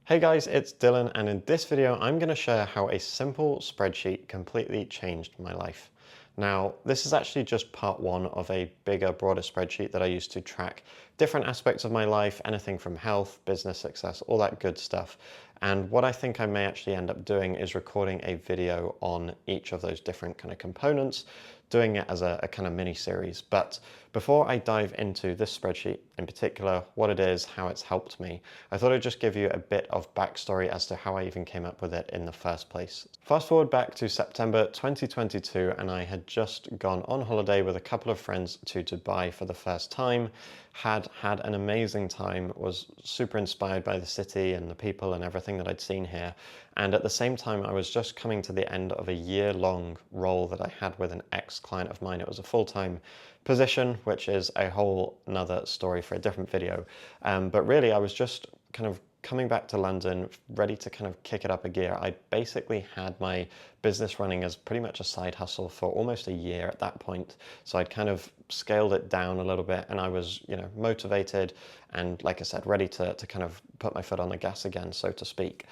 Hey guys, it's Dylan, and in this video I'm going to share how a simple spreadsheet completely changed my life. Now, this is actually just part one of a bigger, broader spreadsheet that I use to track different aspects of my life, anything from health, business success, all that good stuff. And what I think I may actually end up doing is recording a video on each of those different kind of components, doing it as a kind of mini series. But before I dive into this spreadsheet in particular, what it is, how it's helped me, I thought I'd just give you a bit of backstory as to how I even came up with it in the first place. Fast forward back to September 2022, and I had just gone on holiday with a couple of friends to Dubai for the first time, had an amazing time, was super inspired by the city and the people and everything that I'd seen here. And at the same time, I was just coming to the end of a year-long role that I had with an ex-client of mine. It was a full-time position, which is a whole nother story for a different video. But really, I was just kind of coming back to London, ready to kind of kick it up a gear. I basically had my business running as pretty much a side hustle for almost a year at that point. So I'd kind of scaled it down a little bit, and I was, motivated and, like I said, ready to kind of put my foot on the gas again, so to speak.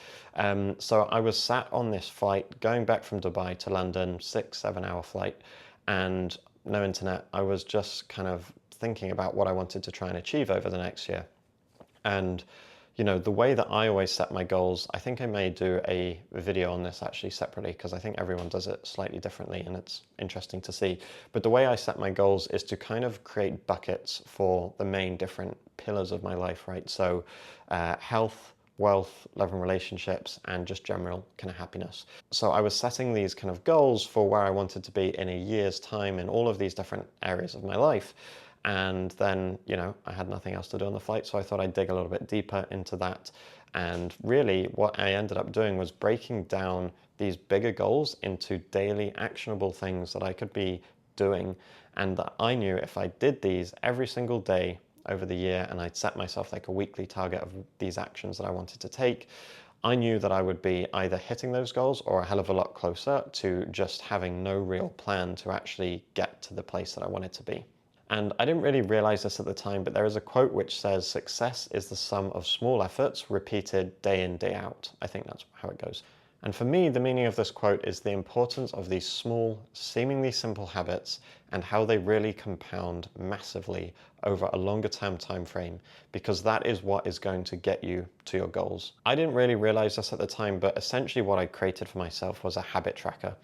So I was sat on this flight going back from Dubai to London, 6-7 hour flight, and no internet. I was just kind of thinking about what I wanted to try and achieve over the next year. And the way that I always set my goals, I think I may do a video on this actually separately, because I think everyone does it slightly differently and it's interesting to see. But the way I set my goals is to kind of create buckets for the main different pillars of my life, right? So health, wealth, love and relationships, and just general kind of happiness. So I was setting these kind of goals for where I wanted to be in a year's time in all of these different areas of my life. And then, I had nothing else to do on the flight, so I thought I'd dig a little bit deeper into that. And really, what I ended up doing was breaking down these bigger goals into daily actionable things that I could be doing, and that I knew if I did these every single day over the year, and I'd set myself like a weekly target of these actions that I wanted to take, I knew that I would be either hitting those goals or a hell of a lot closer to just having no real plan to actually get to the place that I wanted to be. And I didn't really realize this at the time, but there is a quote which says, "Success is the sum of small efforts repeated day in, day out." I think that's how it goes. And for me, the meaning of this quote is the importance of these small, seemingly simple habits and how they really compound massively over a longer term time frame, because that is what is going to get you to your goals. I didn't really realize this at the time, but essentially what I created for myself was a habit tracker.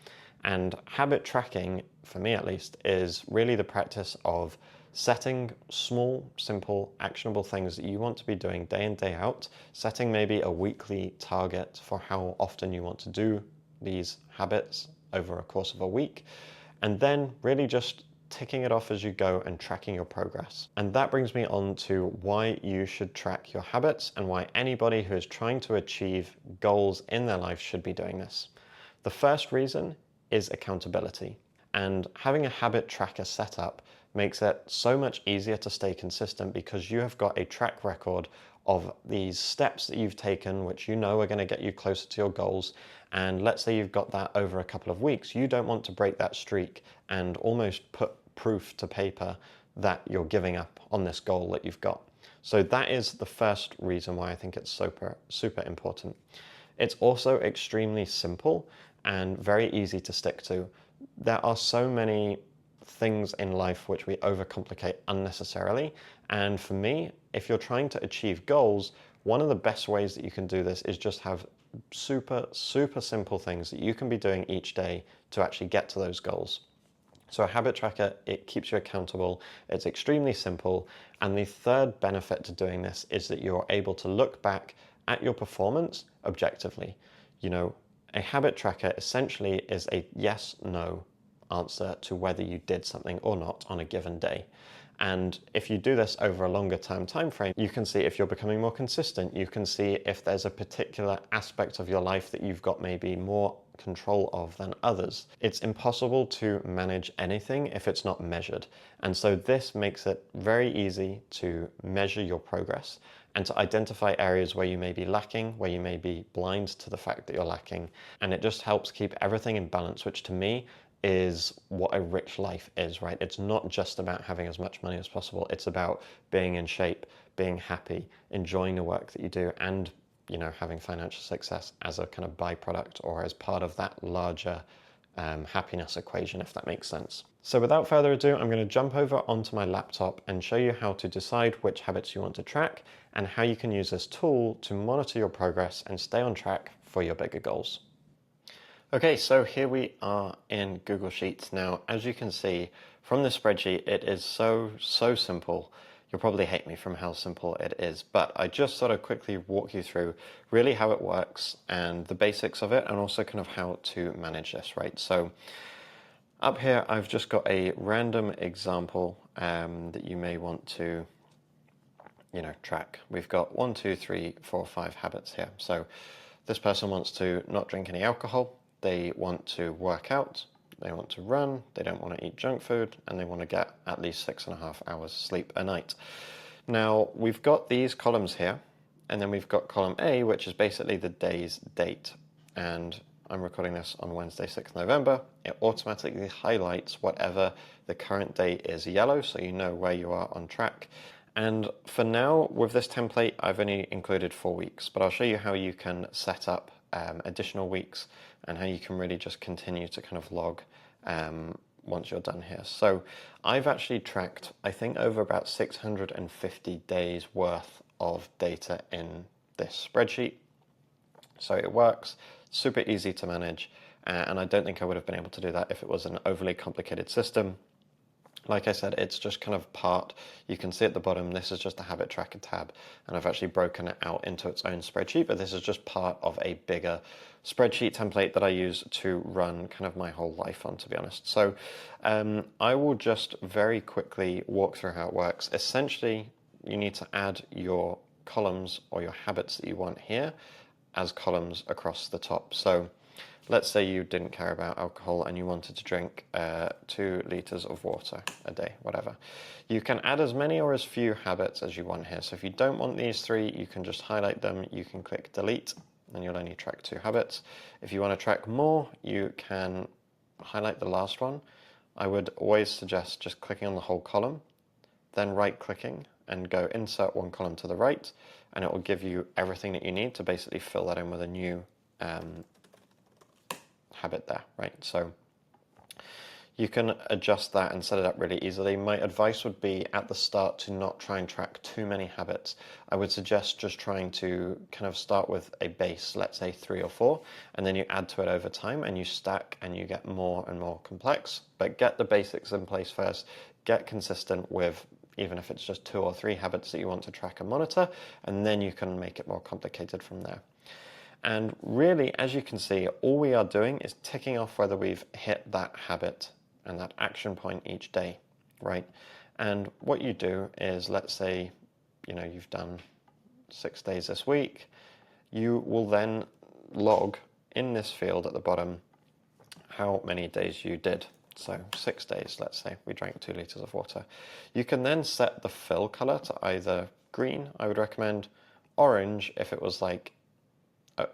And habit tracking, for me at least, is really the practice of setting small, simple, actionable things that you want to be doing day in, day out, setting maybe a weekly target for how often you want to do these habits over a course of a week, and then really just ticking it off as you go and tracking your progress. And that brings me on to why you should track your habits and why anybody who is trying to achieve goals in their life should be doing this. The first reason is accountability. And having a habit tracker set up makes it so much easier to stay consistent, because you have got a track record of these steps that you've taken, which you know are going to get you closer to your goals. And let's say you've got that over a couple of weeks. You don't want to break that streak and almost put proof to paper that you're giving up on this goal that you've got. So that is the first reason why I think it's super, super important. It's also extremely simple and very easy to stick to. There are so many things in life which we overcomplicate unnecessarily. And for me, if you're trying to achieve goals, one of the best ways that you can do this is just have super, super simple things that you can be doing each day to actually get to those goals. So a habit tracker, it keeps you accountable, it's extremely simple, and the third benefit to doing this is that you're able to look back at your performance objectively. A habit tracker essentially is a yes/no answer to whether you did something or not on a given day. And if you do this over a longer term time frame, you can see if you're becoming more consistent. You can see if there's a particular aspect of your life that you've got maybe more control of than others. It's impossible to manage anything if it's not measured. And so this makes it very easy to measure your progress and to identify areas where you may be lacking, where you may be blind to the fact that you're lacking. And it just helps keep everything in balance, which to me is what a rich life is, right? It's not just about having as much money as possible. It's about being in shape, being happy, enjoying the work that you do, and you know, having financial success as a kind of byproduct or as part of that larger happiness equation, if that makes sense. So without further ado, I'm going to jump over onto my laptop and show you how to decide which habits you want to track and how you can use this tool to monitor your progress and stay on track for your bigger goals. Okay, so here we are in Google Sheets. Now, as you can see from the spreadsheet, it is so simple. You'll probably hate me from how simple it is, but I just sort of quickly walk you through really how it works and the basics of it, and also kind of how to manage this, right? So up here, I've just got a random example that you may want to, you know, track. We've got 1, 2, 3, 4, 5 habits here. So this person wants to not drink any alcohol. They want to work out, they want to run, they don't want to eat junk food, and they want to get at least 6.5 hours sleep a night. Now, we've got these columns here, and then we've got column A, which is basically the day's date. And I'm recording this on Wednesday, 6th November. It automatically highlights whatever the current day is yellow, so you know where you are on track. And for now, with this template, I've only included 4 weeks, but I'll show you how you can set up additional weeks and how you can really just continue to kind of log once you're done here. So I've actually tracked, I think, over about 650 days worth of data in this spreadsheet. So it works, super easy to manage, and I don't think I would have been able to do that if it was an overly complicated system. Like I said, it's just kind of part, you can see at the bottom, this is just a habit tracker tab, and I've actually broken it out into its own spreadsheet, but this is just part of a bigger spreadsheet template that I use to run kind of my whole life on, to be honest. So I will just very quickly walk through how it works. Essentially, you need to add your columns or your habits that you want here as columns across the top. So let's say you didn't care about alcohol and you wanted to drink 2 liters of water a day, whatever. You can add as many or as few habits as you want here. So if you don't want these 3, you can just highlight them. You can click delete and you'll only track 2 habits. If you want to track more, you can highlight the last one. I would always suggest just clicking on the whole column, then right clicking and go insert 1 column to the right, and it will give you everything that you need to basically fill that in with a new habit there, right? So you can adjust that and set it up really easily. My advice would be at the start to not try and track too many habits. I would suggest just trying to kind of start with a base, let's say 3 or 4, and then you add to it over time and you stack and you get more and more complex. But get the basics in place first, get consistent with even if it's just 2 or 3 habits that you want to track and monitor, and then you can make it more complicated from there. And really, as you can see, all we are doing is ticking off whether we've hit that habit and that action point each day, right? And what you do is, let's say, you know, you've done 6 days this week, you will then log in this field at the bottom how many days you did. So 6 days, let's say, we drank 2 liters of water. You can then set the fill color to either green, I would recommend, orange if it was like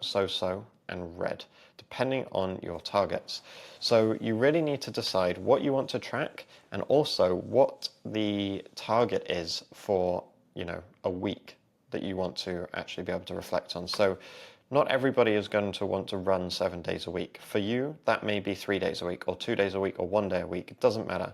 so-so, and red, depending on your targets. So you really need to decide what you want to track and also what the target is for, you know, a week that you want to actually be able to reflect on. So not everybody is going to want to run 7 days a week. For you, that may be 3 days a week or 2 days a week or 1 day a week. It doesn't matter.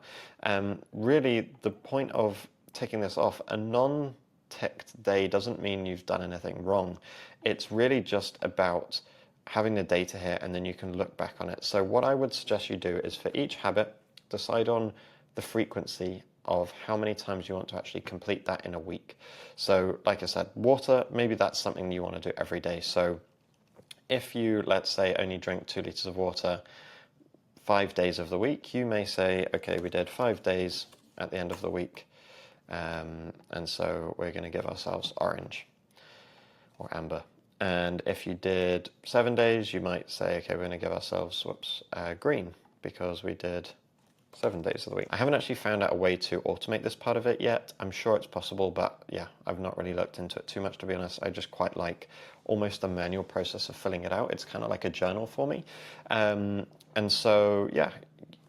Really, the point of ticking this off, a non-ticked day doesn't mean you've done anything wrong. It's really just about having the data here and then you can look back on it. So what I would suggest you do is for each habit, decide on the frequency of how many times you want to actually complete that in a week. So like I said, water, maybe that's something you want to do every day. So if you, let's say, only drink 2 liters of water 5 days of the week, you may say, okay, we did 5 days at the end of the week. And so we're going to give ourselves orange or amber. And if you did 7 days, you might say, okay, we're going to give ourselves, green, because we did 7 days of the week. I haven't actually found out a way to automate this part of it yet. I'm sure it's possible, but yeah, I've not really looked into it too much, to be honest. I just quite like almost the manual process of filling it out. It's kind of like a journal for me. And so, yeah,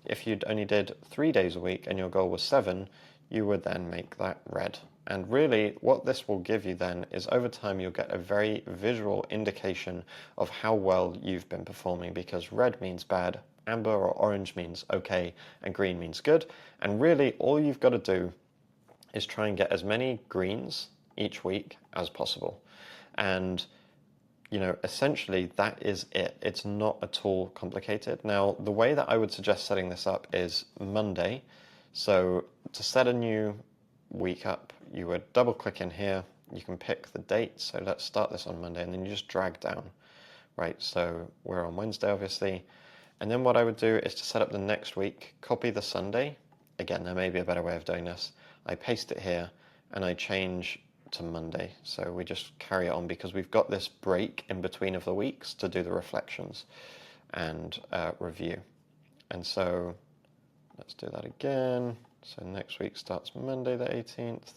if you'd only did 3 days a week and your goal was 7, you would then make that red. And really what this will give you then is over time you'll get a very visual indication of how well you've been performing, because red means bad, amber or orange means okay, and green means good. And really all you've got to do is try and get as many greens each week as possible. And essentially that is it. It's not at all complicated. Now, the way that I would suggest setting this up is Monday. So to set a new week up, you would double click in here. You can pick the date. So let's start this on Monday, and then you just drag down, right? So we're on Wednesday, obviously. And then what I would do is to set up the next week, copy the Sunday. Again, there may be a better way of doing this. I paste it here and I change to Monday. So we just carry it on because we've got this break in between of the weeks to do the reflections and review. And so let's do that again. So next week starts Monday the 18th.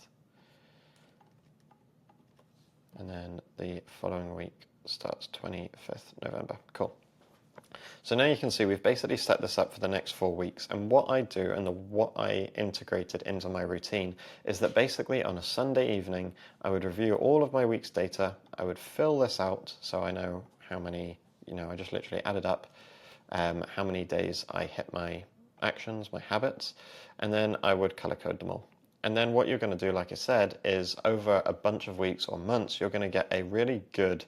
And then the following week starts 25th November. Cool. So now you can see we've basically set this up for the next 4 weeks. And what I do and what I integrated into my routine is that basically on a Sunday evening, I would review all of my week's data. I would fill this out so I know how many, I just literally added up how many days I hit my actions, my habits, and then I would color code them all. And then what you're going to do, like I said, is over a bunch of weeks or months, you're going to get a really good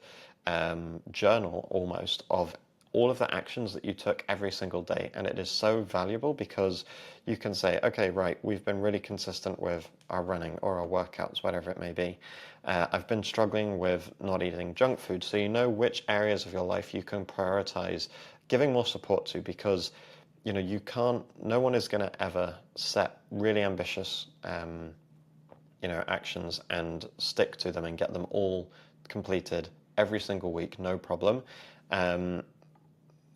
journal almost of all of the actions that you took every single day. And it is so valuable because you can say, okay, right, we've been really consistent with our running or our workouts, whatever it may be. I've been struggling with not eating junk food. So you know which areas of your life you can prioritize giving more support to, because you can't, no one is going to ever set really ambitious actions and stick to them and get them all completed every single week, no problem.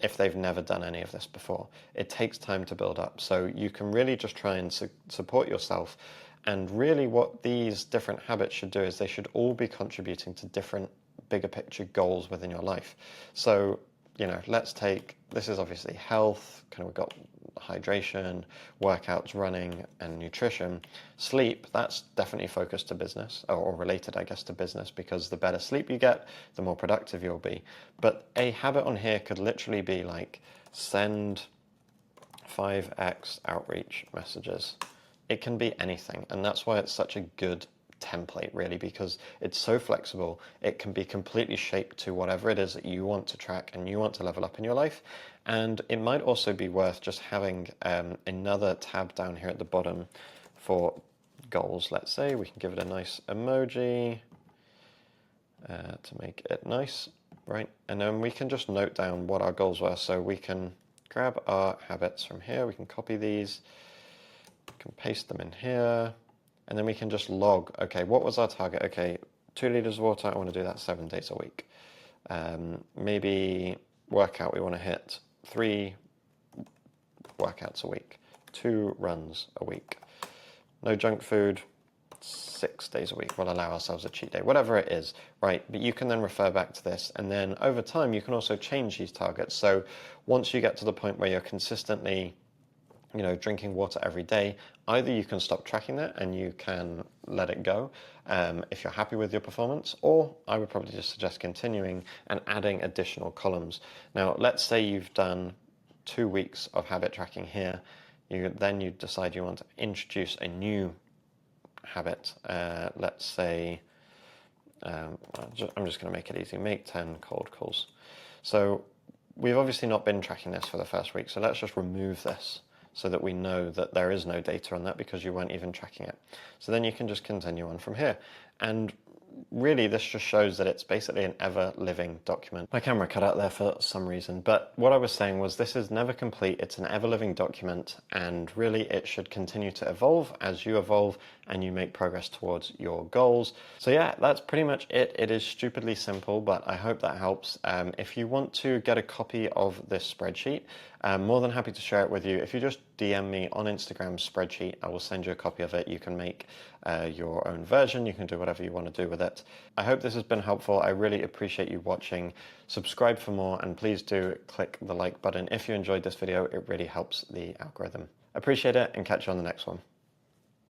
If they've never done any of this before. It takes time to build up. So you can really just try and support yourself. And really what these different habits should do is they should all be contributing to different bigger picture goals within your life. So, let's take, this is obviously health, we've got hydration, workouts, running, and nutrition. Sleep, that's definitely focused to business, or related, I guess, to business, because the better sleep you get, the more productive you'll be. But a habit on here could literally be like send 5x outreach messages. It can be anything, and that's why it's such a good template, really, because it's so flexible. It can be completely shaped to whatever it is that you want to track and you want to level up in your life. And it might also be worth just having another tab down here at the bottom for goals. Let's say we can give it a nice emoji to make it nice, right? And then we can just note down what our goals were. So we can grab our habits from here, we can copy these, we can paste them in here. And then we can just log, okay, what was our target? Okay, 2 liters of water, I want to do that 7 days a week. Maybe workout, we want to hit 3 workouts a week, 2 runs a week. No junk food, 6 days a week. We'll allow ourselves a cheat day, whatever it is, right? But you can then refer back to this. And then over time, you can also change these targets. So once you get to the point where you're consistently drinking water every day, either you can stop tracking that and you can let it go if you're happy with your performance, or I would probably just suggest continuing and adding additional columns. Now, let's say you've done 2 weeks of habit tracking here. Then you decide you want to introduce a new habit. Let's say, I'm just going to make it easy, make 10 cold calls. So we've obviously not been tracking this for the first week, so let's just remove this, so that we know that there is no data on that because you weren't even tracking it. So then you can just continue on from here. And really this just shows that it's basically an ever-living document. My camera cut out there for some reason, but what I was saying was this is never complete. It's an ever-living document, and really it should continue to evolve as you evolve and you make progress towards your goals. So yeah, that's pretty much it. It is stupidly simple, but I hope that helps. If you want to get a copy of this spreadsheet, I'm more than happy to share it with you. If you just DM me on Instagram spreadsheet, I will send you a copy of it. You can make your own version. You can do whatever you want to do with it. I hope this has been helpful. I really appreciate you watching. Subscribe for more, and please do click the like button if you enjoyed this video. It really helps the algorithm. Appreciate it, and catch you on the next one.